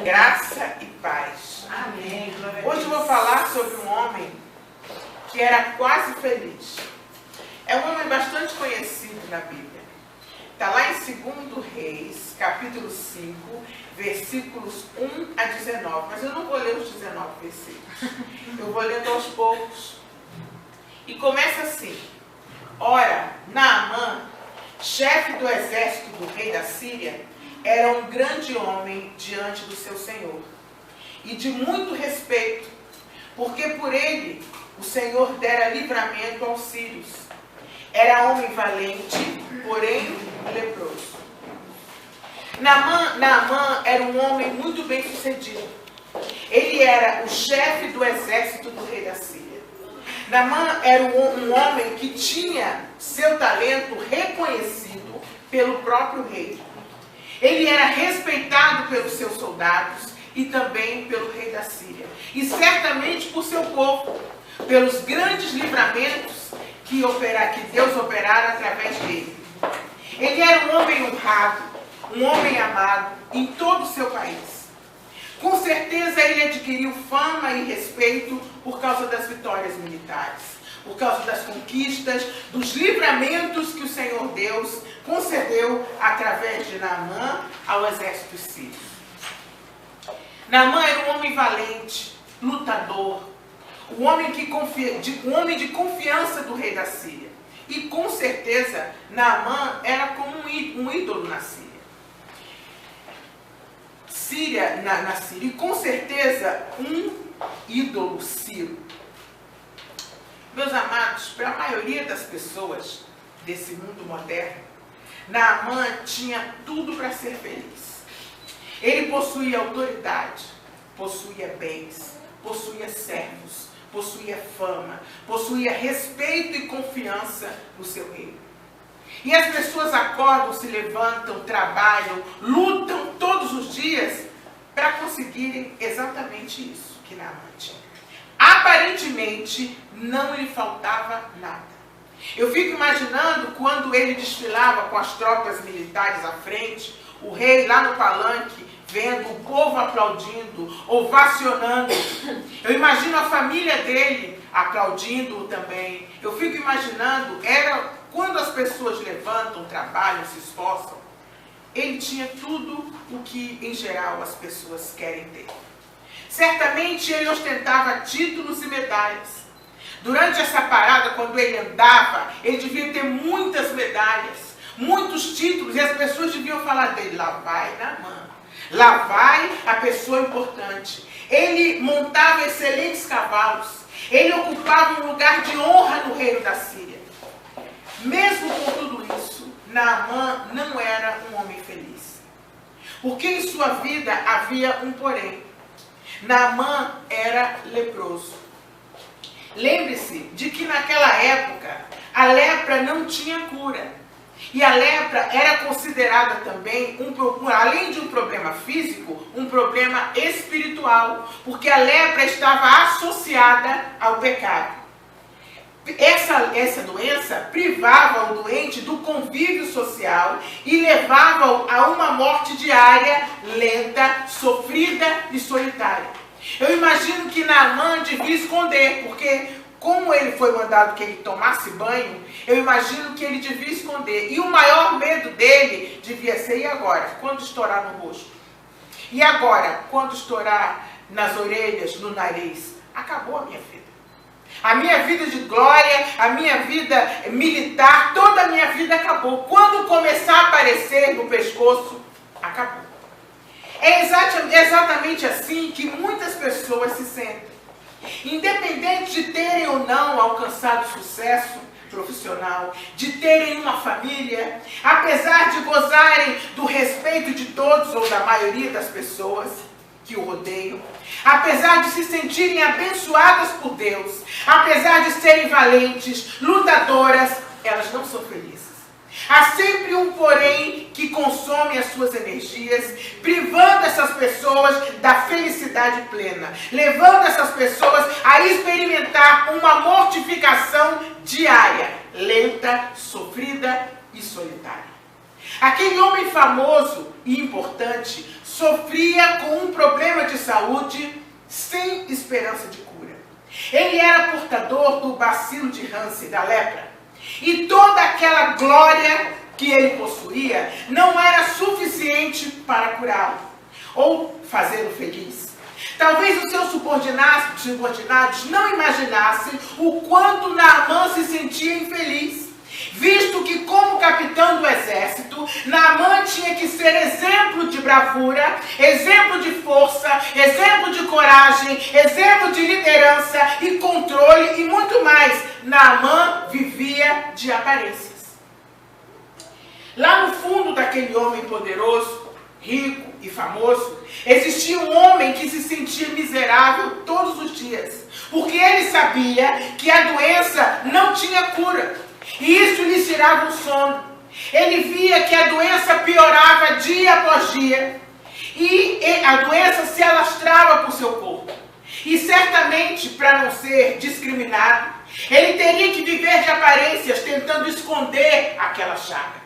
Graça e paz. Amém. Hoje eu vou falar sobre um homem que era quase feliz. É um homem bastante conhecido na Bíblia. Está lá em 2 Reis, capítulo 5, versículos 1 a 19. Mas eu não vou ler os 19 versículos. Eu vou lendo aos poucos. E começa assim. Ora, Naamã, chefe do exército do rei da Síria, era um grande homem diante do seu senhor, e de muito respeito, porque por ele o Senhor dera livramento aos sírios. Era homem valente, porém leproso. Naamã era um homem muito bem sucedido. Ele era o chefe do exército do rei da Síria. Naamã era um homem que tinha seu talento reconhecido pelo próprio rei. Ele era respeitado pelos seus soldados e também pelo rei da Síria. E certamente por seu povo, pelos grandes livramentos que Deus operara através dele. Ele era um homem honrado, um homem amado em todo o seu país. Com certeza ele adquiriu fama e respeito por causa das vitórias militares, por causa das conquistas, dos livramentos que o Senhor Deus concedeu através de Naamã ao exército sírio. Naamã era um homem valente, lutador, um homem de confiança do rei da Síria. E com certeza Naamã era como um ídolo na Síria. Na Síria. E com certeza um ídolo sírio. Meus amados, para a maioria das pessoas desse mundo moderno, Naamã tinha tudo para ser feliz. Ele possuía autoridade, possuía bens, possuía servos, possuía fama, possuía respeito e confiança no seu reino. E as pessoas acordam, se levantam, trabalham, lutam todos os dias para conseguirem exatamente isso que Naamã tinha. Aparentemente, não lhe faltava nada. Eu fico imaginando quando ele desfilava com as tropas militares à frente, o rei lá no palanque, vendo o povo aplaudindo, ovacionando. Eu imagino a família dele aplaudindo também. Eu fico imaginando, quando as pessoas levantam, trabalham, se esforçam, ele tinha tudo o que, em geral, as pessoas querem ter. Certamente ele ostentava títulos e medalhas. Durante essa parada, quando ele andava, ele devia ter muitas medalhas, muitos títulos, e as pessoas deviam falar dele: lá vai Naamã, lá vai a pessoa importante. Ele montava excelentes cavalos, ele ocupava um lugar de honra no reino da Síria. Mesmo com tudo isso, Naamã não era um homem feliz, porque em sua vida havia um porém. Naamã era leproso. Lembre-se de que naquela época a lepra não tinha cura. E a lepra era considerada também, além de um problema físico, um problema espiritual, porque a lepra estava associada ao pecado. Essa doença privava o doente do convívio social e levava-o a uma morte diária, lenta, sofrida e solitária. Eu imagino que Naamã devia esconder, porque como ele foi mandado que ele tomasse banho, eu imagino que ele devia esconder. E o maior medo dele devia ser: e agora? Quando estourar no rosto? E agora? Quando estourar nas orelhas, no nariz? Acabou a minha vida. A minha vida de glória, a minha vida militar, toda a minha vida acabou. Quando começar a aparecer no pescoço, acabou. É exatamente assim que muitas pessoas se sentem. Independente de terem ou não alcançado sucesso profissional, de terem uma família, apesar de gozarem do respeito de todos ou da maioria das pessoas que o rodeiam, apesar de se sentirem abençoadas por Deus, apesar de serem valentes, lutadoras, elas não são felizes. Há sempre um porém que consome as suas energias, privando essas pessoas da felicidade plena, levando essas pessoas a experimentar uma mortificação diária, lenta, sofrida e solitária. Aquele homem famoso e importante sofria com um problema de saúde sem esperança de cura. Ele era portador do bacilo de Hansen, da lepra. E toda aquela glória que ele possuía não era suficiente para curá-lo ou fazê-lo feliz. Talvez os seus subordinados não imaginassem o quanto Naamã se sentia infeliz, visto que, como capitão do exército, Naamã tinha que ser exemplo de bravura, exemplo de força, exemplo de coragem, exemplo de liderança e controle e muito mais. Naamã vivia de aparências. Lá no fundo daquele homem poderoso, rico e famoso, existia um homem que se sentia miserável todos os dias, porque ele sabia que a doença não tinha cura, e isso lhe tirava o sono. Ele via que a doença piorava dia após dia, e a doença se alastrava por seu corpo. E certamente, para não ser discriminado, ele teria que viver de aparências, tentando esconder aquela chaga.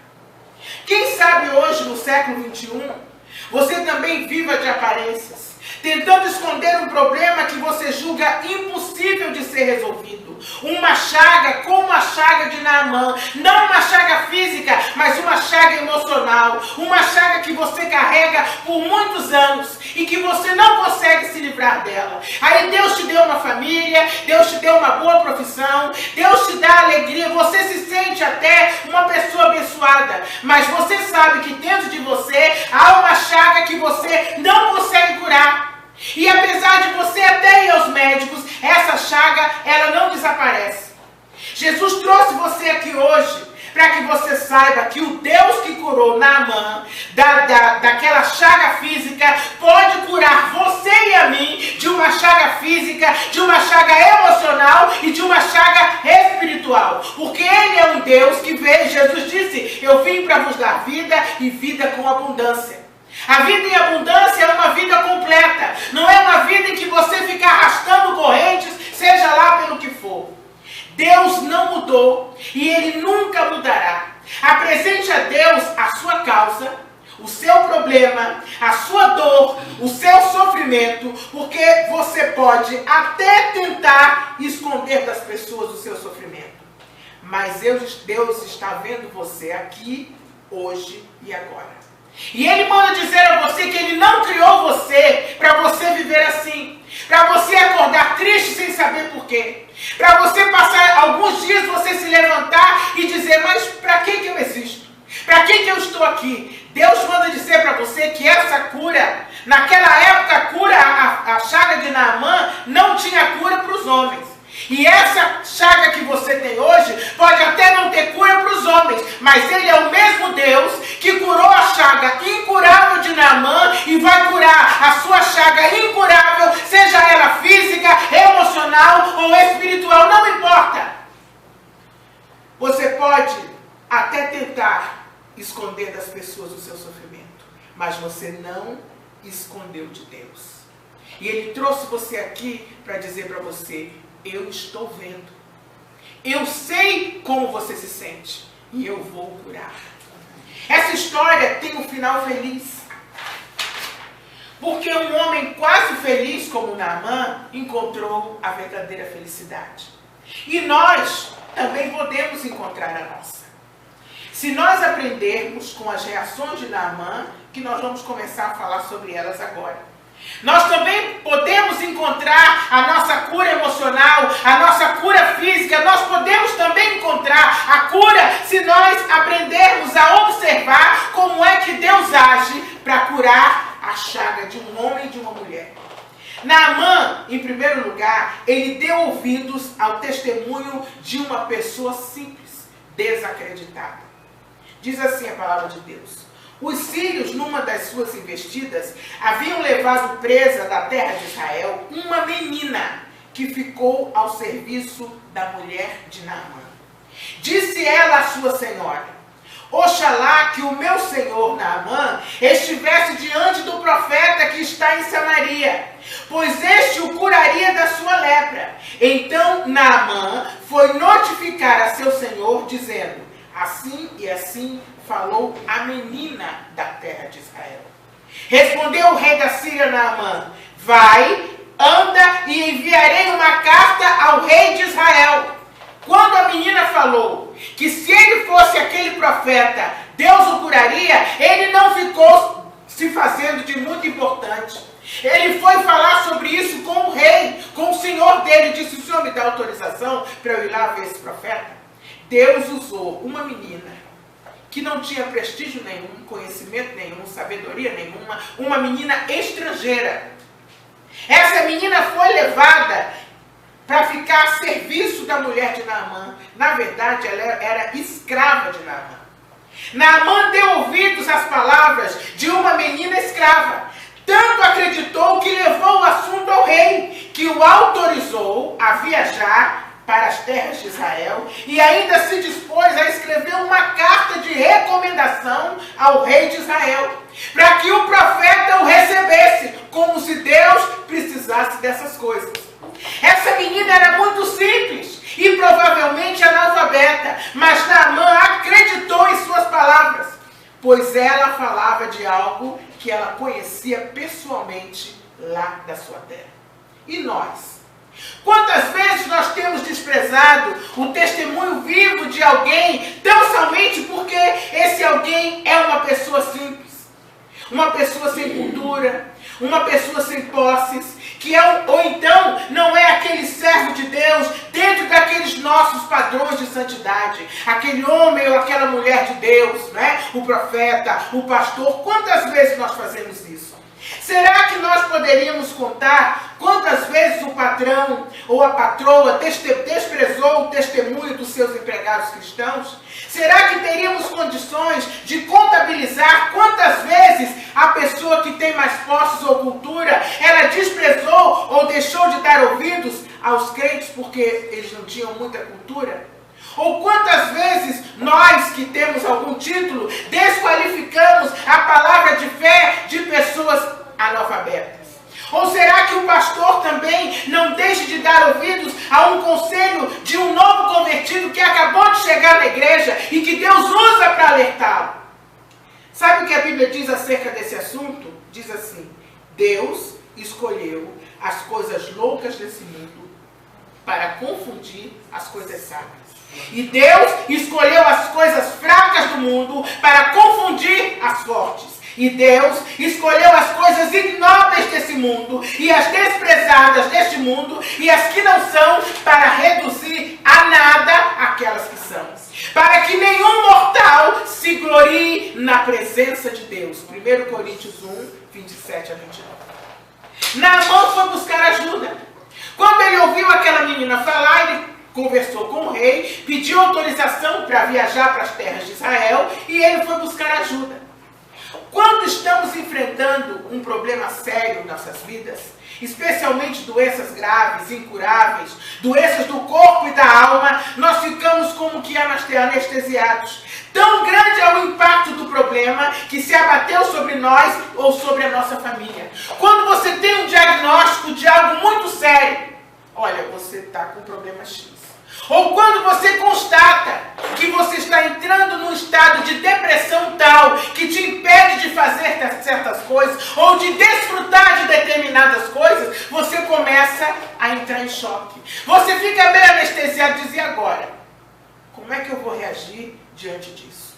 Quem sabe hoje, no século XXI, você também viva de aparências, tentando esconder um problema que você julga impossível de ser resolvido. Uma chaga como a chaga de Naamã, não uma chaga física, mas uma chaga emocional, uma chaga que você carrega por muitos anos e que você não consegue se livrar dela. Aí Deus te deu uma família, Deus te deu uma boa profissão, Deus te dá alegria, você se sente até uma pessoa abençoada, mas você sabe que dentro de você há uma chaga que você não consegue curar. E apesar de você até ir aos médicos, essa chaga, ela não desaparece. Jesus trouxe você aqui hoje para que você saiba que o Deus que curou Naamã daquela chaga física pode curar você e a mim de uma chaga física, de uma chaga emocional e de uma chaga espiritual. Porque Ele é um Deus que veio, Jesus disse, eu vim para vos dar vida e vida com abundância. A vida em abundância é uma vida completa, não é uma vida em que você fica arrastando correntes, seja lá pelo que for. Deus não mudou e Ele nunca mudará. Apresente a Deus a sua causa, o seu problema, a sua dor, o seu sofrimento, porque você pode até tentar esconder das pessoas o seu sofrimento. Mas Deus está vendo você aqui, hoje e agora. E Ele manda dizer a você que Ele não criou você para você viver assim, para você acordar triste sem saber porquê, para você passar alguns dias você se levantar e dizer, mas para que eu existo? Para que eu estou aqui? Deus manda dizer para você que essa cura, naquela época a chaga de Naamã não tinha cura para os homens. E essa chaga que você tem hoje pode até não ter cura para os homens, mas Ele é o mesmo Deus que curou a chaga incurável de Naamã e vai curar a sua chaga incurável, seja ela física, emocional ou espiritual, não importa. Você pode até tentar esconder das pessoas o seu sofrimento, mas você não escondeu de Deus. E Ele trouxe você aqui para dizer para você, eu estou vendo. Eu sei como você se sente. E eu vou curar. Essa história tem um final feliz. Porque um homem quase feliz como Naamã encontrou a verdadeira felicidade. E nós também podemos encontrar a nossa. Se nós aprendermos com as reações de Naamã, que nós vamos começar a falar sobre elas agora. Nós também podemos encontrar a nossa cura emocional, a nossa cura física. Nós podemos também encontrar a cura se nós aprendermos a observar como é que Deus age para curar a chaga de um homem e de uma mulher. Naamã, em primeiro lugar, ele deu ouvidos ao testemunho de uma pessoa simples, desacreditada. Diz assim a palavra de Deus. Os sírios, numa das suas investidas, haviam levado presa da terra de Israel uma menina que ficou ao serviço da mulher de Naamã. Disse ela à sua senhora, oxalá que o meu senhor Naamã estivesse diante do profeta que está em Samaria, pois este o curaria da sua lepra. Então Naamã foi notificar a seu senhor, dizendo, assim e assim falou a menina da terra de Israel. Respondeu o rei da Síria, Naamã: vai, anda e enviarei uma carta ao rei de Israel. Quando a menina falou que se ele fosse aquele profeta, Deus o curaria, ele não ficou se fazendo de muito importante. Ele foi falar sobre isso com o rei, com o senhor dele. Disse: o senhor me dá autorização para eu ir lá ver esse profeta? Deus usou uma menina que não tinha prestígio nenhum, conhecimento nenhum, sabedoria nenhuma, uma menina estrangeira. Essa menina foi levada para ficar a serviço da mulher de Naamã. Na verdade, ela era escrava de Naamã. Naamã deu ouvidos às palavras de uma menina escrava. Tanto acreditou que levou o assunto ao rei, que o autorizou a viajar para as terras de Israel e ainda se dispôs a escrever uma carta de recomendação ao rei de Israel, para que o profeta o recebesse, como se Deus precisasse dessas coisas. Essa menina era muito simples e provavelmente analfabeta, mas Naamã acreditou em suas palavras, pois ela falava de algo que ela conhecia pessoalmente lá da sua terra. E nós? Quantas vezes nós temos desprezado o testemunho vivo de alguém, tão somente porque esse alguém é uma pessoa simples, uma pessoa sem cultura, uma pessoa sem posses, que é ou então não é aquele servo de Deus dentro daqueles nossos padrões de santidade, aquele homem ou aquela mulher de Deus, né? O profeta, o pastor. Quantas vezes nós fazemos isso? Será que nós poderíamos contar quantas vezes o patrão ou a patroa desprezou o testemunho dos seus empregados cristãos? Será que teríamos condições de contabilizar quantas vezes a pessoa que tem mais posses ou cultura, ela desprezou ou deixou de dar ouvidos aos crentes porque eles não tinham muita cultura? Ou quantas vezes nós que temos algum título desqualificamos a palavra de fé de pessoas analfabetas? Ou será que o pastor também não deixa de dar ouvidos a um conselho de um novo convertido que acabou de chegar na igreja e que Deus usa para alertá-lo? Sabe o que a Bíblia diz acerca desse assunto? Diz assim: Deus escolheu as coisas loucas desse mundo para confundir as coisas sábias. E Deus escolheu as coisas fracas do mundo para confundir as fortes. E Deus escolheu as coisas ignóbeis desse mundo e as desprezadas deste mundo e as que não são para reduzir a nada aquelas que são. Para que nenhum mortal se glorie na presença de Deus. 1 Coríntios 1, 27 a 29. Naamã foi buscar ajuda. Quando ele ouviu aquela menina falar, ele conversou com o rei, pediu autorização para viajar para as terras de Israel e ele foi buscar ajuda. Quando estamos enfrentando um problema sério em nossas vidas, especialmente doenças graves, incuráveis, doenças do corpo e da alma, nós ficamos como que anestesiados. Tão grande é o impacto do problema que se abateu sobre nós ou sobre a nossa família. Quando você tem um diagnóstico de algo muito sério, olha, você está com problema X. Ou quando você constata que você está entrando num estado de depressão tal que te impede de fazer certas coisas ou de desfrutar de determinadas coisas, você começa a entrar em choque. Você fica meio anestesiado e diz: e agora? Como é que eu vou reagir diante disso?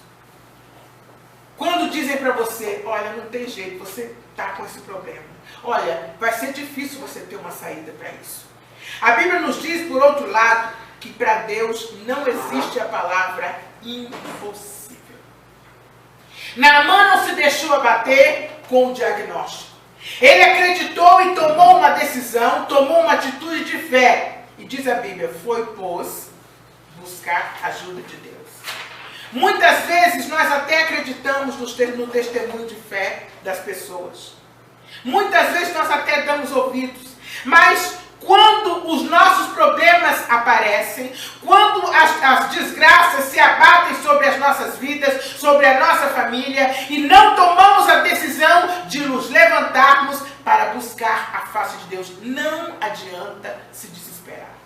Quando dizem para você: olha, não tem jeito, você está com esse problema. Olha, vai ser difícil você ter uma saída para isso. A Bíblia nos diz, por outro lado, que para Deus não existe a palavra impossível. Naamã não se deixou abater com o diagnóstico. Ele acreditou e tomou uma decisão, tomou uma atitude de fé. E diz a Bíblia, foi, pois, buscar ajuda de Deus. Muitas vezes nós até acreditamos no testemunho de fé das pessoas. Muitas vezes nós até damos ouvidos. Mas quando os nossos problemas aparecem, quando as desgraças se abatem sobre as nossas vidas, sobre a nossa família, e não tomamos a decisão de nos levantarmos para buscar a face de Deus, não adianta se desesperar.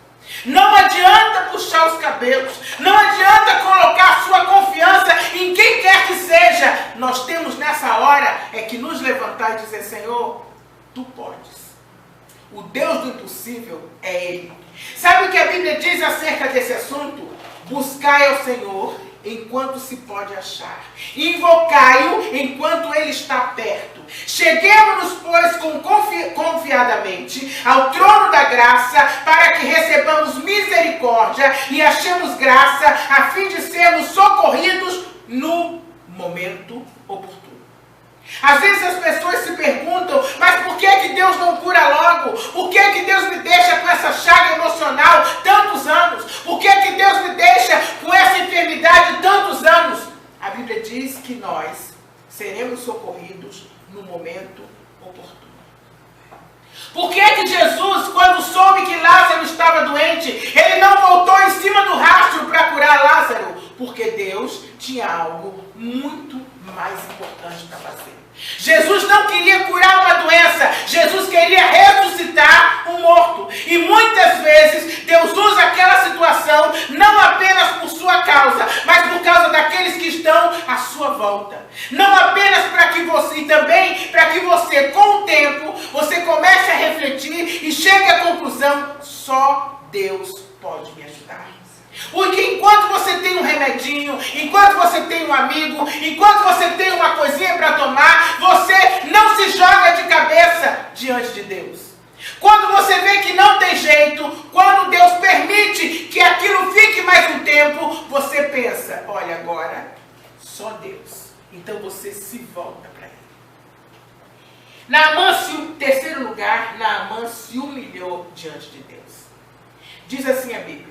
Não adianta puxar os cabelos, não adianta colocar sua confiança em quem quer que seja. Nós temos nessa hora é que nos levantar e dizer, Senhor, tu podes. O Deus do impossível é Ele. Sabe o que a Bíblia diz acerca desse assunto? Buscai ao Senhor enquanto se pode achar. Invocai-o enquanto Ele está perto. Cheguemos-nos, pois, confiadamente ao trono da graça, para que recebamos misericórdia e achemos graça, a fim de sermos socorridos no momento oportuno. Às vezes as pessoas se perguntam, mas por que Deus não cura logo? Por que Deus me deixa com essa chaga emocional tantos anos? Por que Deus me deixa com essa enfermidade tantos anos? A Bíblia diz que nós seremos socorridos no momento oportuno. Por que Jesus, quando soube que Lázaro estava doente, ele não voltou em cima do rastro para curar Lázaro? Porque Deus tinha algo muito mais importante para fazer. Jesus não queria curar uma doença, Jesus queria ressuscitar um morto. E muitas vezes Deus usa aquela situação não apenas por sua causa, mas por causa daqueles que estão à sua volta. Não apenas para que você, e também para que você, com o tempo, você comece a refletir e chegue à conclusão, só Deus pode me ajudar. Porque enquanto você tem um remedinho, enquanto você tem um amigo, enquanto você tem uma coisinha para tomar, você não se joga de cabeça diante de Deus. Quando você vê que não tem jeito, quando Deus permite que aquilo fique mais um tempo, você pensa, olha agora, só Deus. Então você se volta para Ele. Naamã, terceiro lugar, Naamã se humilhou diante de Deus. Diz assim a Bíblia.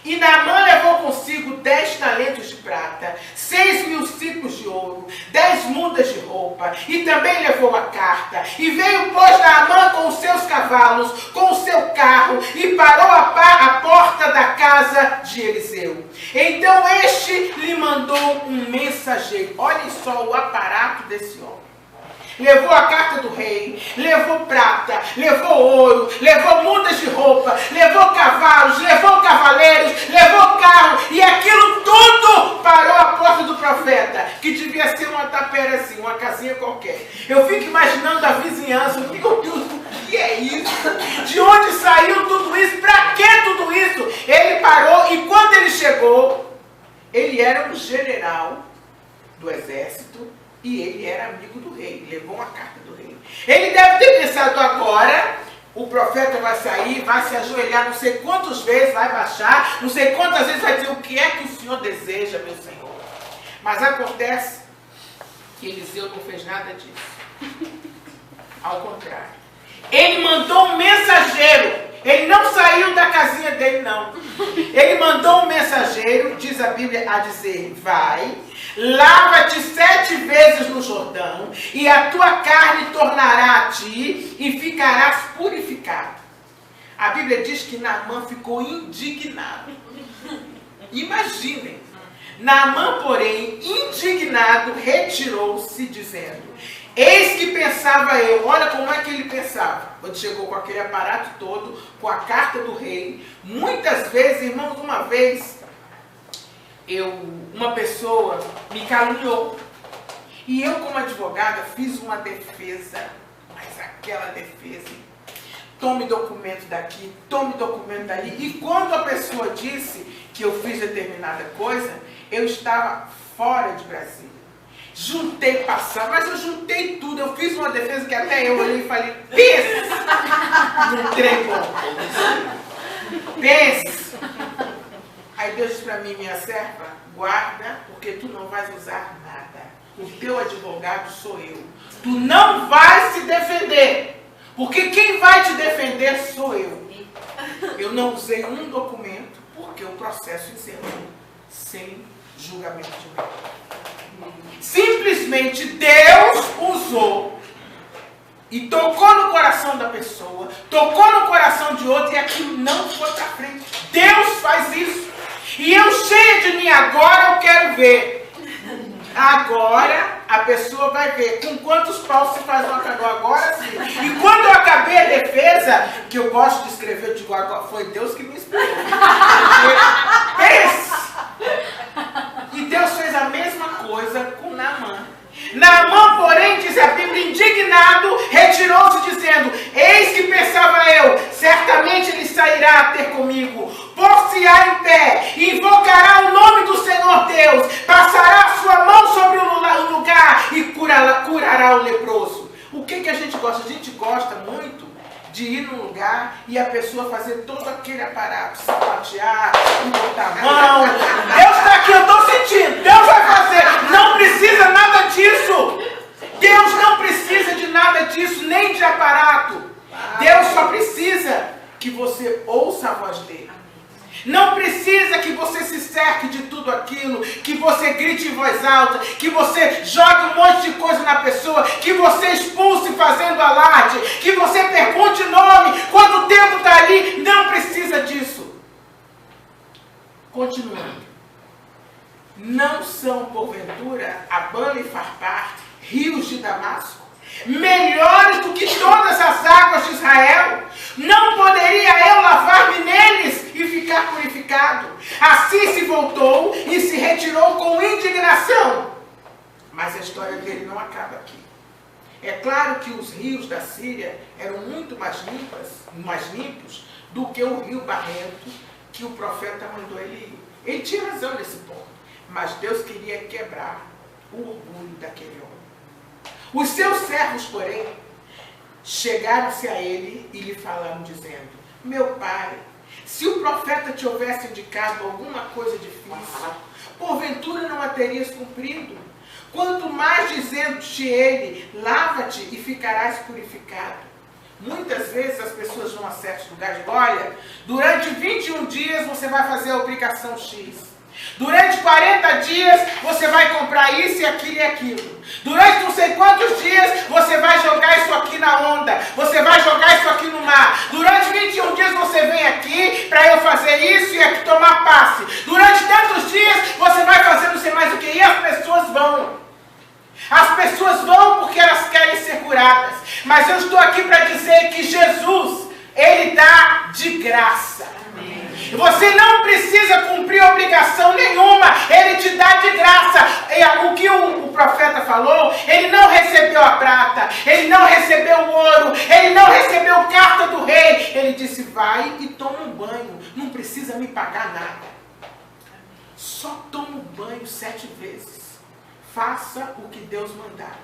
E Naamã levou consigo 10 talentos de prata, 6.000 ciclos de ouro, 10 mudas de roupa, e também levou a carta. E veio, pois, Naamã com os seus cavalos, com o seu carro, e parou a porta da casa de Eliseu. Então este lhe mandou um mensageiro. Olhem só o aparato desse homem. Levou a carta do rei, levou prata, levou ouro, levou mudas de roupa, levou cavalos, levou cavaleiros, levou carro, e aquilo tudo parou à porta do profeta, que devia ser uma taperazinha, uma casinha qualquer. Eu fico imaginando a vizinhança, meu Deus, o que é isso? De onde saiu tudo isso? Para que tudo isso? Ele parou, e quando ele chegou, ele era um general do exército, e ele era amigo do rei, levou uma carta do rei. Ele deve ter pensado, agora o profeta vai sair, vai se ajoelhar não sei quantas vezes, vai baixar, não sei quantas vezes vai dizer, o que é que o Senhor deseja, meu Senhor? Mas acontece que Eliseu não fez nada disso. Ao contrário. Ele mandou um mensageiro. Ele não saiu da casinha dele, não. Ele mandou um mensageiro, diz a Bíblia, a dizer, vai, lava-te 7 vezes no Jordão, e a tua carne tornará a ti, e ficarás purificado. A Bíblia diz que Naamã ficou indignado. Imaginem. Naamã, porém, indignado, retirou-se, dizendo, eis que pensava eu, olha como é que ele pensava, quando chegou com aquele aparato todo, com a carta do rei. Muitas vezes, irmãos, uma vez, uma pessoa me caluniou, e eu como advogada fiz uma defesa, mas aquela defesa, tome documento daqui, tome documento dali, e quando a pessoa disse que eu fiz determinada coisa, eu estava fora de Brasília. Juntei passado, mas eu juntei tudo. Eu fiz uma defesa que até eu olhei e falei, pensa! Não trem bom. Pensa! Aí Deus disse para mim, minha serva, guarda, porque tu não vais usar nada. O teu advogado sou eu. Tu não vais se defender, porque quem vai te defender sou eu. Eu não usei um documento, porque o processo encerrou sem julgamento de mérito. Simplesmente Deus usou e tocou no coração da pessoa, tocou no coração de outro, e aquilo não foi para frente. Deus faz isso. E eu, cheia de mim, agora eu quero ver. Agora a pessoa vai ver com quantos paus se faz uma canoa. Agora sim. E quando eu acabei a defesa, que eu gosto de escrever, eu digo, agora foi Deus que me inspirou. E Deus fez a mesma coisa com Naamã. Naamã, porém, diz a Bíblia, gente gosta? A gente gosta muito de ir num lugar e a pessoa fazer todo aquele aparato, sapatear, botar a mão. Deus está aqui, eu estou sentindo. Deus vai fazer. Não precisa nada disso. Deus não precisa de nada disso, nem de aparato. Deus só precisa que você ouça a voz dele. Não precisa que você se cerque de tudo aquilo, que você grite em voz alta, que você jogue um monte de coisa na pessoa, que você expulse fazendo alarde, que você pergunte nome quando o tempo está ali. Não precisa disso. Continuando. Não são, porventura, Abana e Farpar, rios de Damasco, melhores do que todas as águas de Israel? Não poderia eu lavar-me neles e ficar purificado? Assim se voltou e se retirou com indignação. Mas a história dele não acaba aqui. É claro que os rios da Síria eram muito mais limpos do que o rio barrento que o profeta mandou ele ir. Ele tinha razão nesse ponto. Mas Deus queria quebrar o orgulho daquele homem. Os seus servos, porém, chegaram-se a ele e lhe falaram, dizendo: meu pai, se o profeta te houvesse indicado alguma coisa difícil, porventura não a terias cumprido? Quanto mais dizendo-te ele, lava-te e ficarás purificado. Muitas vezes as pessoas vão a certos lugares e olha, durante 21 dias você vai fazer a obrigação X. Durante 40 dias você vai comprar isso e aquilo e aquilo. Durante não sei quantos dias você vai jogar isso aqui na onda. Você vai jogar isso aqui no mar. Durante 21 dias você vem aqui para eu fazer isso e aqui tomar passe. Durante tantos dias você vai fazer não sei mais o que. E as pessoas vão. As pessoas vão porque elas querem ser curadas. Mas eu estou aqui para dizer que Jesus, Ele dá de graça. Você não precisa cumprir obrigação nenhuma. Ele te dá de graça. O que o profeta falou, ele não recebeu a prata, ele não recebeu o ouro, ele não recebeu carta do rei. Ele disse, vai e toma um banho. Não precisa me pagar nada. Só toma um banho 7 vezes. Faça o que Deus mandar.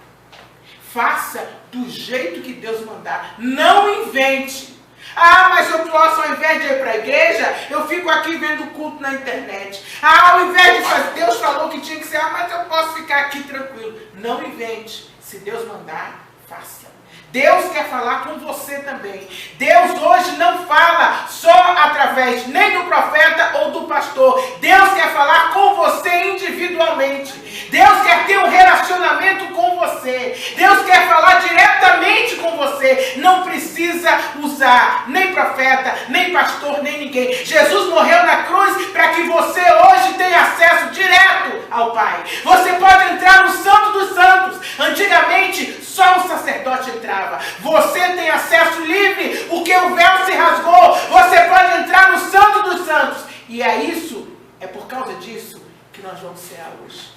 Faça do jeito que Deus mandar. Não invente. Ah, mas eu posso, ao invés de ir para a igreja, eu fico aqui vendo culto na internet. Ah, ao invés de fazer, Deus falou que tinha que ser, mas eu posso ficar aqui tranquilo. Não invente. Se Deus mandar, faça. Deus quer falar com você também. Deus hoje não fala só através nem do profeta ou do pastor. Deus quer falar com você individualmente. Deus quer ter um relacionamento com você. Deus quer falar diretamente com você. Não precisa usar nem profeta, nem pastor, nem ninguém. Jesus morreu na cruz para que você hoje tenha acesso direto ao Pai. Você pode entrar no Santo dos Santos. Antigamente, só o sacerdote entrava. Você tem acesso livre, porque o véu se rasgou. Você pode entrar no Santo dos Santos. E é por causa disso que nós vamos cear hoje.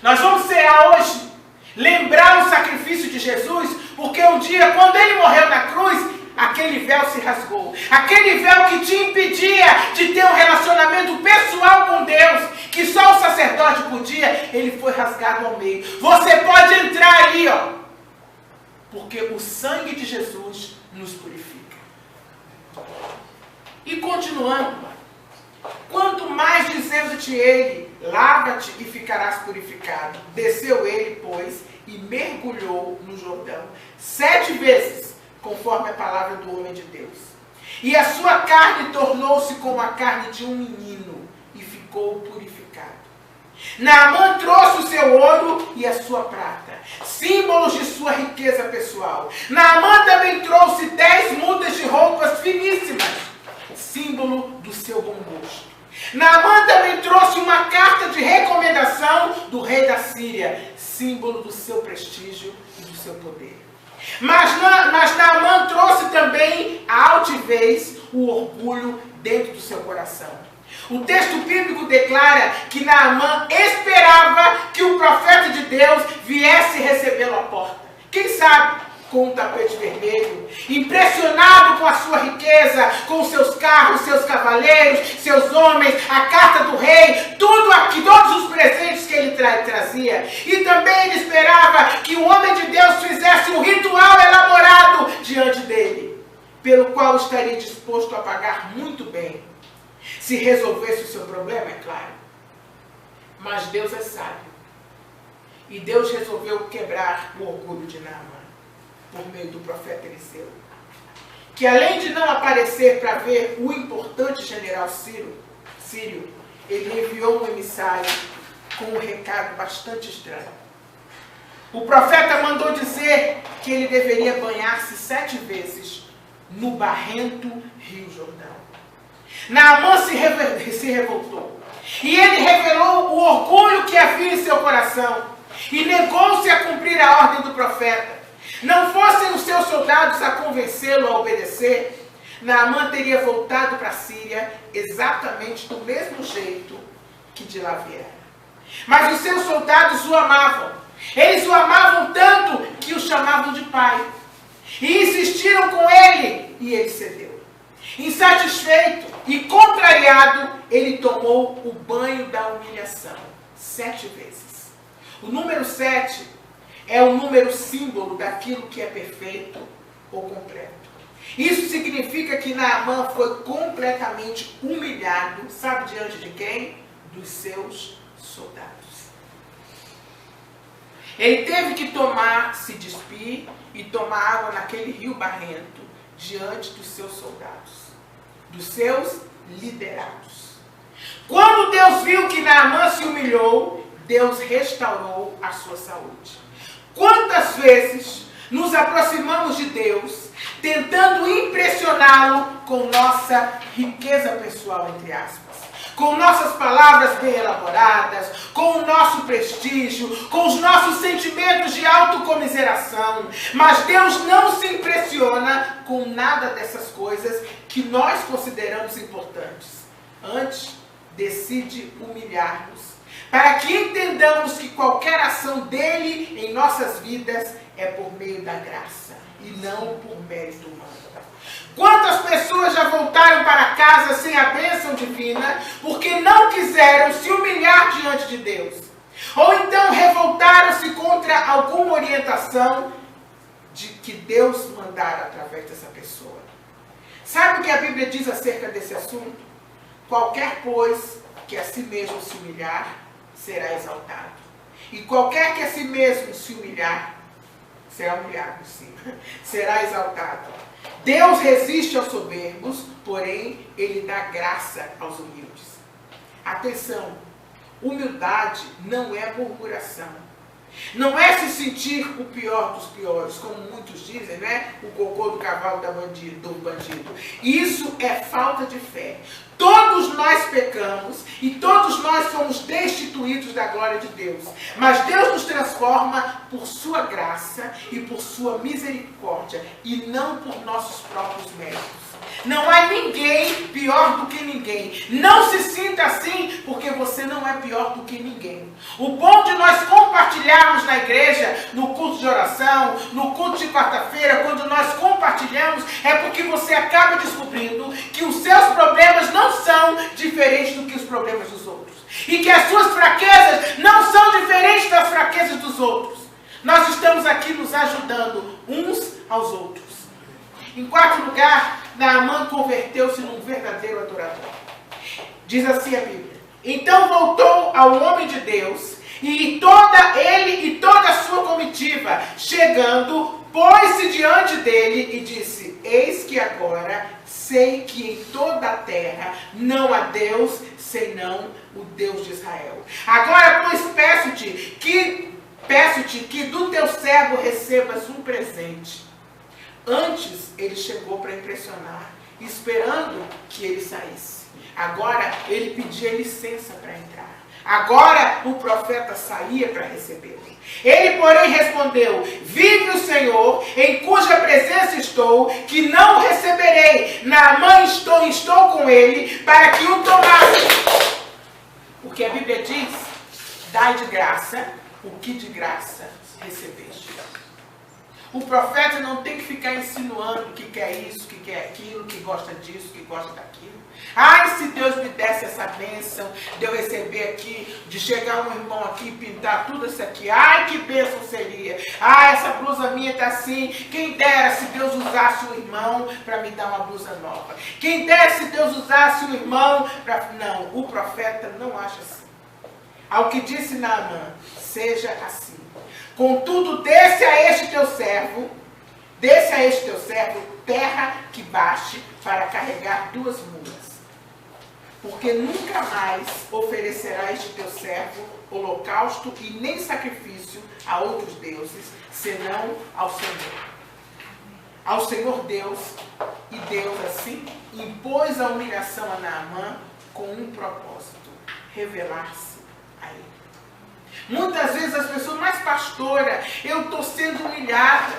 Nós vamos cear hoje, lembrar o sacrifício de Jesus, porque um dia, quando ele morreu na cruz, aquele véu se rasgou. Aquele véu que te impedia de ter um relacionamento pessoal com Deus, que só o sacerdote podia, ele foi rasgado ao meio. Você pode entrar ali, porque o sangue de Jesus nos purifica. E continuando, quanto mais dizendo-te ele, lava-te e ficarás purificado. Desceu ele, pois, e mergulhou no Jordão 7 vezes, conforme a palavra do homem de Deus. E a sua carne tornou-se como a carne de um menino, e ficou purificado. Naamã trouxe o seu ouro e a sua prata, símbolos de sua riqueza pessoal. Naamã também trouxe 10 mudas de roupas finíssimas, símbolo do seu bom gosto. Naamã também trouxe uma carta de recomendação do rei da Síria, símbolo do seu prestígio e do seu poder. Mas Naamã trouxe também a altivez, o orgulho dentro do seu coração. O texto bíblico declara que Naamã esperava que o profeta de Deus viesse recebê-lo à porta. Quem sabe com um tapete vermelho, impressionado com a sua riqueza, com seus carros, seus cavaleiros, seus homens, a carta do rei, tudo aqui, todos os presentes que ele trazia. E também ele esperava que o homem de Deus fizesse um ritual elaborado diante dele, pelo qual estaria disposto a pagar muito bem, se resolvesse o seu problema, é claro. Mas Deus é sábio. E Deus resolveu quebrar o orgulho de Naamã por meio do profeta Eliseu, que além de não aparecer para ver o importante general sírio, ele enviou um emissário com um recado bastante estranho. O profeta mandou dizer que ele deveria banhar-se 7 vezes no barrento Rio Jordão. Naamã se revoltou, e ele revelou o orgulho que havia em seu coração, e negou-se a cumprir a ordem do profeta. Não fossem os seus soldados a convencê-lo a obedecer, Naamã teria voltado para a Síria exatamente do mesmo jeito que de lá viera. Mas os seus soldados o amavam. Eles o amavam tanto que o chamavam de pai. E insistiram com ele, e ele cedeu. Insatisfeito e contrariado, ele tomou o banho da humilhação 7 vezes. O número 7 é o número símbolo daquilo que é perfeito ou completo. Isso significa que Naamã foi completamente humilhado, sabe diante de quem? Dos seus soldados. Ele teve que se despir e tomar água naquele rio barrento diante dos seus soldados, dos seus liderados. Quando Deus viu que Naamã se humilhou, Deus restaurou a sua saúde. Quantas vezes nos aproximamos de Deus, tentando impressioná-lo com nossa riqueza pessoal, entre aspas, com nossas palavras bem elaboradas, com o nosso prestígio, com os nossos sentimentos de autocomiseração. Mas Deus não se impressiona com nada dessas coisas que nós consideramos importantes. Antes, decide humilhar-nos, para que entendamos que qualquer ação dele em nossas vidas é por meio da graça e não por mérito humano. Quantas pessoas já voltaram para casa sem a bênção divina porque não quiseram se humilhar diante de Deus? Ou então revoltaram-se contra alguma orientação de que Deus mandara através dessa pessoa? Sabe o que a Bíblia diz acerca desse assunto? Qualquer, pois, que a si mesmo se humilhar, será exaltado. E qualquer que a si mesmo se humilhar, será humilhado, sim, será exaltado. Deus resiste aos soberbos, porém, Ele dá graça aos humildes. Atenção, humildade não é murmuração. Não é se sentir o pior dos piores, como muitos dizem, né? O cocô do cavalo do bandido. Isso é falta de fé. Todos nós pecamos e todos nós somos destituídos da glória de Deus. Mas Deus nos transforma por sua graça e por sua misericórdia e não por nossos próprios méritos. Não há ninguém pior do que ninguém. Não se sinta assim, porque você não é pior do que ninguém. O bom de nós compartilharmos na igreja, no culto de oração, no culto de quarta-feira, quando nós compartilhamos, é porque você acaba descobrindo que os seus problemas não são diferentes do que os problemas dos outros. E que as suas fraquezas não são diferentes das fraquezas dos outros. Nós estamos aqui nos ajudando uns aos outros. Em quarto lugar, Naamã converteu-se num verdadeiro adorador. Diz assim a Bíblia: então voltou ao homem de Deus, e toda a sua comitiva, chegando, pôs-se diante dele e disse: eis que agora sei que em toda a terra não há Deus senão o Deus de Israel. Agora, pois, peço-te que do teu servo recebas um presente. Antes ele chegou para impressionar, esperando que ele saísse. Agora ele pedia licença para entrar. Agora o profeta saía para recebê-lo. Ele, porém, respondeu: vive o Senhor, em cuja presença estou, que não o receberei. Naamã estou com ele, para que o tomasse. Porque a Bíblia diz: dai de graça o que de graça recebeste. O profeta não tem que ficar insinuando que quer isso, que quer aquilo, que gosta disso, que gosta daquilo. Ai, se Deus me desse essa bênção, de eu receber aqui, de chegar um irmão aqui e pintar tudo isso aqui. Ai, que bênção seria. Ai, essa blusa minha tá assim. Quem dera se Deus usasse um irmão para me dar uma blusa nova. Quem dera se Deus usasse um irmão para... Não, o profeta não acha assim. Ao que disse Naamã, seja assim. Contudo, desce a este teu servo, terra que baixe para carregar 2 mulas. Porque nunca mais oferecerá este teu servo holocausto e nem sacrifício a outros deuses, senão ao Senhor. Ao Senhor Deus, e Deus assim impôs a humilhação a Naamã com um propósito, revelar-se a ele. Muitas vezes as pessoas, mas pastora, eu estou sendo humilhada,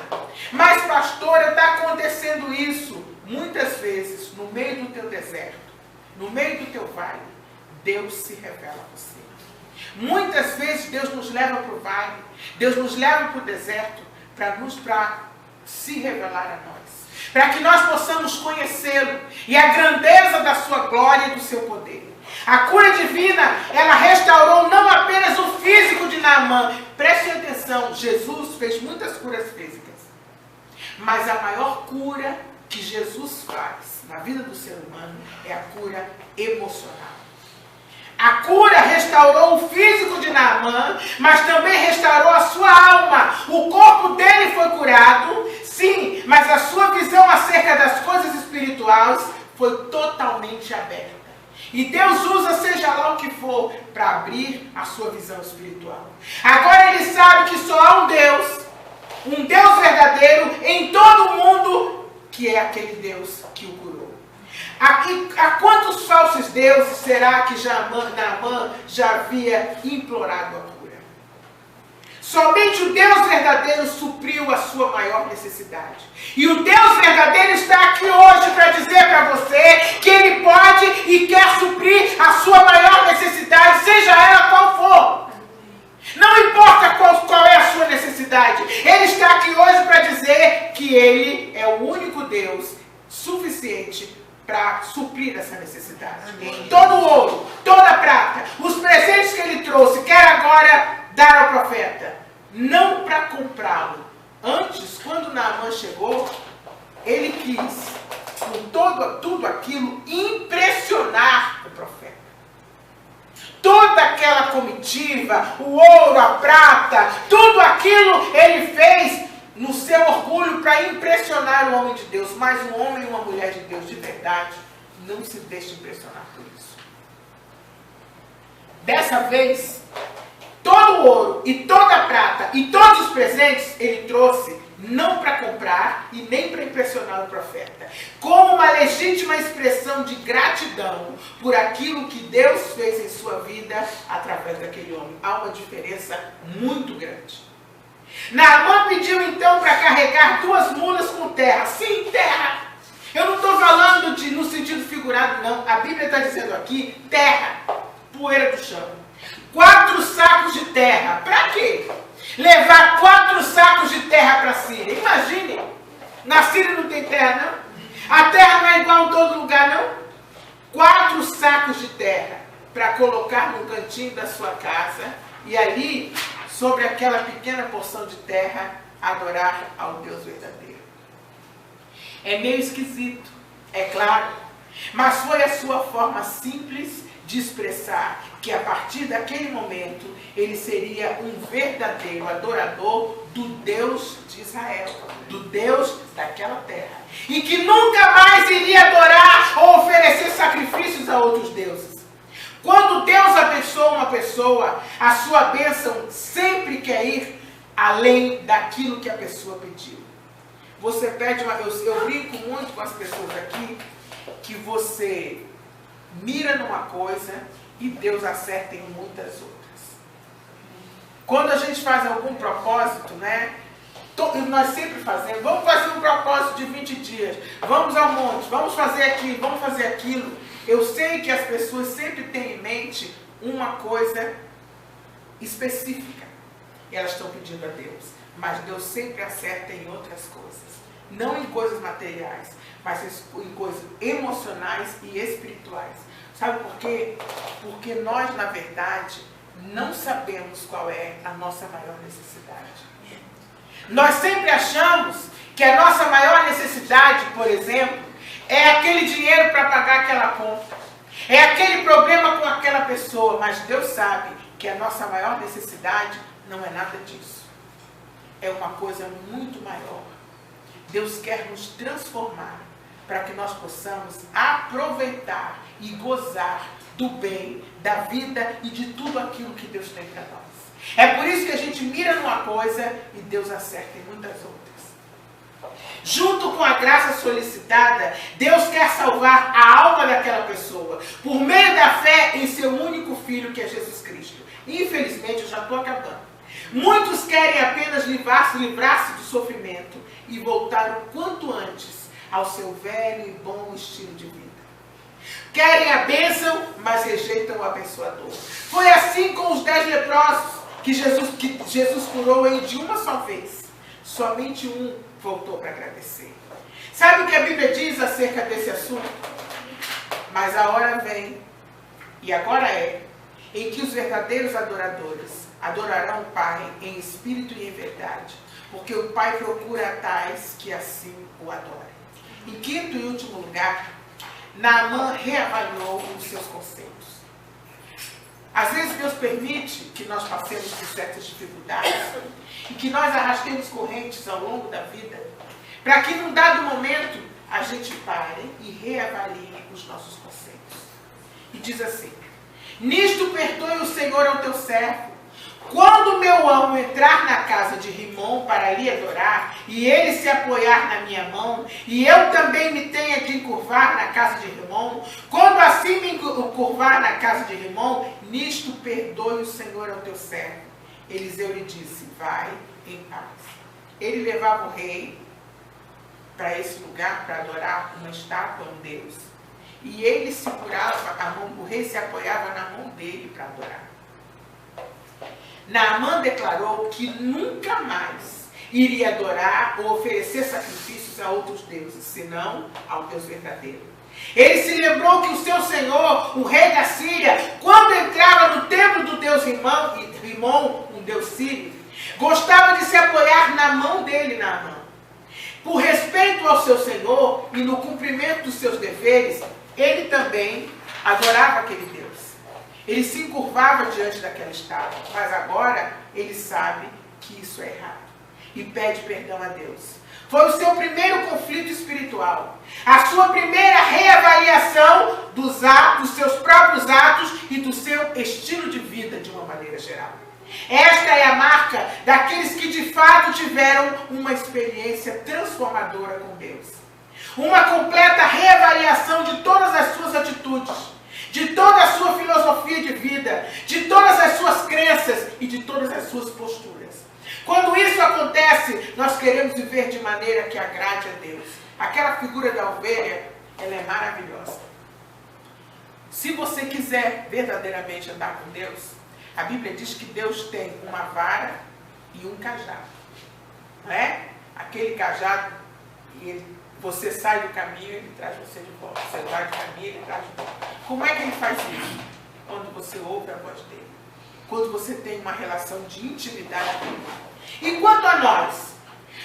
mas pastora, está acontecendo isso. Muitas vezes, no meio do teu deserto, no meio do teu vale, Deus se revela a você. Muitas vezes Deus nos leva para o vale, Deus nos leva para o deserto para se revelar a nós, para que nós possamos conhecê-lo e a grandeza da sua glória e do seu poder. A cura divina, ela restaurou não apenas o físico de Naamã. Prestem atenção, Jesus fez muitas curas físicas, mas a maior cura que Jesus faz na vida do ser humano é a cura emocional. A cura restaurou o físico de Naamã, mas também restaurou a sua alma. O corpo dele foi curado, sim, mas a sua visão acerca das coisas espirituais foi totalmente aberta. E Deus usa seja lá o que for para abrir a sua visão espiritual. Agora ele sabe que só há um Deus verdadeiro em todo o mundo, que é aquele Deus que o curou. A quantos falsos deuses será que Naamã já havia implorado a cura? Somente o Deus verdadeiro supriu a sua maior necessidade. E o Deus verdadeiro está aqui hoje para dizer para você que Ele pode e quer suprir a sua maior necessidade, seja ela qual for. Não importa qual é a sua necessidade. Ele está aqui hoje para dizer que Ele é o único Deus suficiente para suprir essa necessidade. Amém. Todo o ouro, toda a prata, os presentes que Ele trouxe, quer agora dar ao profeta, não para comprá-lo. Antes, quando Naamã chegou, ele quis, com tudo aquilo, impressionar o profeta. Toda aquela comitiva, o ouro, a prata, tudo aquilo ele fez no seu orgulho para impressionar o homem de Deus. Mas um homem e uma mulher de Deus de verdade não se deixa impressionar por isso. Dessa vez, todo o ouro e toda a prata e todos os presentes ele trouxe não para comprar e nem para impressionar o profeta, como uma legítima expressão de gratidão por aquilo que Deus fez em sua vida através daquele homem. Há uma diferença muito grande. Naamã pediu então para carregar 2 mulas com terra. Sim, terra. Eu não estou falando no sentido figurado, não. A Bíblia está dizendo aqui terra, poeira do chão. 4 sacos de terra. Para quê? Levar 4 sacos de terra para a Síria. Imagine, na Síria não tem terra, não? A terra não é igual em todo lugar, não? 4 sacos de terra para colocar no cantinho da sua casa e ali, sobre aquela pequena porção de terra, adorar ao Deus verdadeiro. É meio esquisito, é claro, mas foi a sua forma simples de expressar que a partir daquele momento ele seria um verdadeiro adorador do Deus de Israel, do Deus daquela terra, e que nunca mais iria adorar ou oferecer sacrifícios a outros deuses. Quando Deus abençoa uma pessoa, a sua bênção sempre quer ir além daquilo que a pessoa pediu. Você pede eu brinco muito com as pessoas aqui, que você mira numa coisa e Deus acerta em muitas outras. Quando a gente faz algum propósito, né? Nós sempre fazemos, vamos fazer um propósito de 20 dias, vamos ao monte, vamos fazer aquilo, vamos fazer aquilo. Eu sei que as pessoas sempre têm em mente uma coisa específica. elas estão pedindo a Deus. Mas Deus sempre acerta em outras coisas. Não em coisas materiais, mas em coisas emocionais e espirituais. Sabe por quê? Porque nós, na verdade, não sabemos qual é a nossa maior necessidade. Nós sempre achamos que a nossa maior necessidade, por exemplo, é aquele dinheiro para pagar aquela conta. É aquele problema com aquela pessoa. Mas Deus sabe que a nossa maior necessidade não é nada disso. É uma coisa muito maior. Deus quer nos transformar para que nós possamos aproveitar e gozar do bem, da vida e de tudo aquilo que Deus tem para nós. É por isso que a gente mira numa coisa e Deus acerta em muitas outras. Junto com a graça solicitada, Deus quer salvar a alma daquela pessoa por meio da fé em seu único Filho, que é Jesus Cristo. Infelizmente, eu já estou acabando. Muitos querem apenas livrar-se do sofrimento e voltar o quanto antes ao seu velho e bom estilo de vida. Querem a bênção, mas rejeitam o abençoador. Foi assim com os 10 leprosos que Jesus curou de uma só vez. Somente um voltou para agradecer. Sabe o que a Bíblia diz acerca desse assunto? Mas a hora vem, e agora é, em que os verdadeiros adoradores adorarão o Pai em espírito e em verdade, porque o Pai procura tais que assim o adorem. Em quinto e último lugar, Naamã reavaliou os seus conceitos. Às vezes Deus permite que nós passemos por certas dificuldades e que nós arrastemos correntes ao longo da vida, para que num dado momento a gente pare e reavalie os nossos conceitos. E diz assim: nisto perdoe o Senhor ao teu servo, quando meu amo entrar na casa de Rimom para lhe adorar, e ele se apoiar na minha mão, e eu também me tenha de encurvar na casa de Rimom, quando assim me encurvar na casa de Rimom, nisto perdoe o Senhor ao teu servo. Eliseu lhe disse: vai em paz. Ele levava o rei para esse lugar para adorar uma estátua, um Deus. E ele segurava a mão, o rei se apoiava na mão dele para adorar. Naamã declarou que nunca mais iria adorar ou oferecer sacrifícios a outros deuses, senão ao Deus verdadeiro. Ele se lembrou que o seu senhor, o rei da Síria, quando entrava no templo do deus Rimom, um deus sírio, gostava de se apoiar na mão dele, Naamã. Por respeito ao seu senhor e no cumprimento dos seus deveres, ele também adorava aquele Deus. Ele se encurvava diante daquela estátua, mas agora ele sabe que isso é errado e pede perdão a Deus. Foi o seu primeiro conflito espiritual, a sua primeira reavaliação dos seus próprios atos e do seu estilo de vida de uma maneira geral. Esta é a marca daqueles que de fato tiveram uma experiência transformadora com Deus. Uma completa reavaliação de todas as suas atitudes, de toda a sua filosofia de vida, de todas as suas crenças e de todas as suas posturas. Quando isso acontece, nós queremos viver de maneira que agrade a Deus. Aquela figura da ovelha, ela é maravilhosa. Se você quiser verdadeiramente andar com Deus, a Bíblia diz que Deus tem uma vara e um cajado. Não é? Aquele cajado, você sai do caminho, ele traz você de volta. Você vai do caminho, ele traz de volta. Como é que ele faz isso? Quando você ouve a voz dele. Quando você tem uma relação de intimidade com ele. E quanto a nós?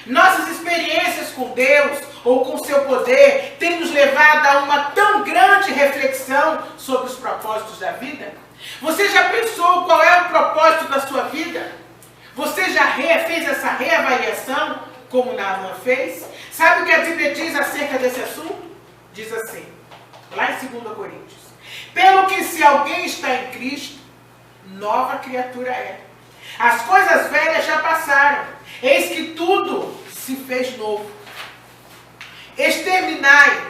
Nossas experiências com Deus ou com seu poder têm nos levado a uma tão grande reflexão sobre os propósitos da vida? Você já pensou qual é o propósito da sua vida? Você já fez essa reavaliação como Naamã fez? Sabe o que a Bíblia diz acerca desse assunto? Diz assim, lá em 2 Coríntios: pelo que se alguém está em Cristo, nova criatura é. As coisas velhas já passaram, eis que tudo se fez novo. Exterminai,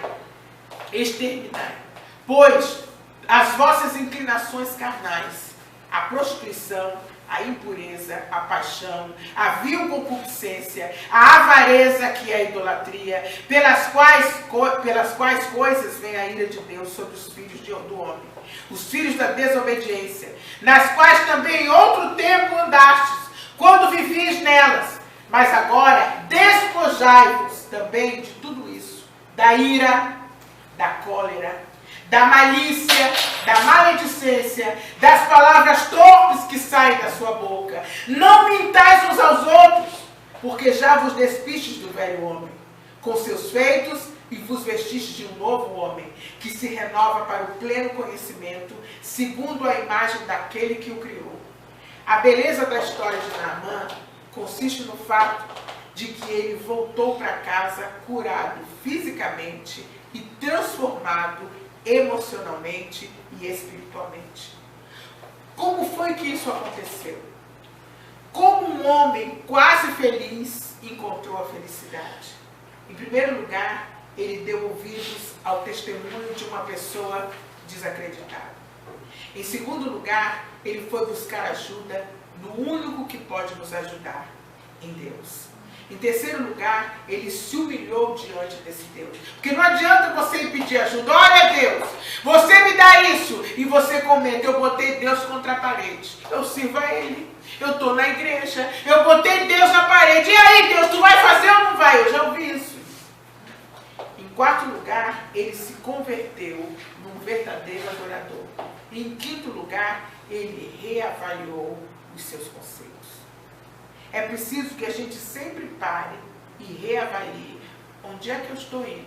pois, as vossas inclinações carnais, a prostituição, a impureza, a paixão, a vil concupiscência, a avareza, que é a idolatria, pelas quais coisas vem a ira de Deus sobre os filhos do homem, os filhos da desobediência, nas quais também em outro tempo andastes, quando vivias nelas. Mas agora despojai-vos também de tudo isso, da ira, da cólera, da malícia, da maledicência, das palavras torpes que saem da sua boca. Não mintais uns aos outros, porque já vos despistes do velho homem, com seus feitos, e vos vestistes de um novo homem, que se renova para o pleno conhecimento, segundo a imagem daquele que o criou. A beleza da história de Naamã consiste no fato de que ele voltou para casa curado fisicamente e transformado emocionalmente e espiritualmente. Como foi que isso aconteceu? Como um homem quase feliz encontrou a felicidade? Em primeiro lugar, ele deu ouvidos ao testemunho de uma pessoa desacreditada. Em segundo lugar, ele foi buscar ajuda no único que pode nos ajudar, em Deus. Em terceiro lugar, ele se humilhou diante desse Deus. Porque não adianta você ir pedir ajuda. Olha, Deus, você me dá isso. E você comenta, eu botei Deus contra a parede. Eu sirvo a Ele. Eu estou na igreja. Eu botei Deus na parede. E aí, Deus, tu vai fazer ou não vai? Eu já ouvi isso. Em quarto lugar, ele se converteu num verdadeiro adorador. Em quinto lugar, ele reavaliou os seus conceitos. É preciso que a gente sempre pare e reavalie onde é que eu estou indo,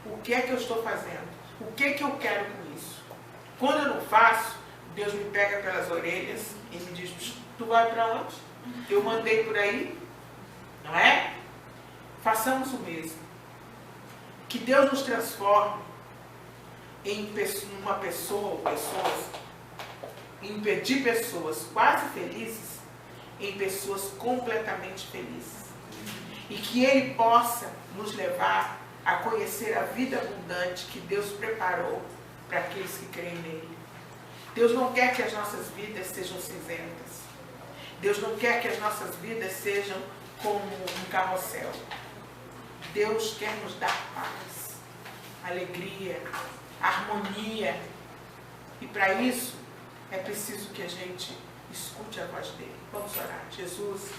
o que é que eu estou fazendo, o que é que eu quero com isso. Quando eu não faço, Deus me pega pelas orelhas e me diz, tu vai para onde? Eu mandei por aí, não é? Façamos o mesmo. Que Deus nos transforme em uma pessoa ou pessoas, de pessoas quase felizes, em pessoas completamente felizes. E que Ele possa nos levar a conhecer a vida abundante que Deus preparou para aqueles que creem nele. Deus não quer que as nossas vidas sejam cinzentas. Deus não quer que as nossas vidas sejam como um carrossel. Deus quer nos dar paz, alegria, harmonia. E para isso é preciso que a gente escute a voz dele. Vamos orar. Jesus,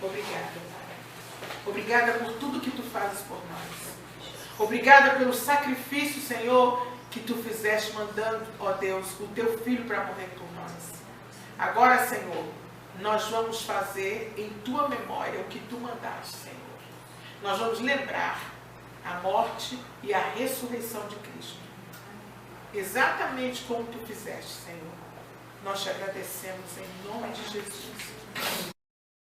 obrigada, Pai. Obrigada por tudo que tu fazes por nós. Obrigada pelo sacrifício, Senhor, que tu fizeste mandando, ó Deus, o teu filho para morrer por nós. Agora, Senhor, nós vamos fazer em tua memória o que tu mandaste, Senhor. Nós vamos lembrar a morte e a ressurreição de Cristo. Exatamente como tu fizeste, Senhor. Nós te agradecemos em nome de Jesus.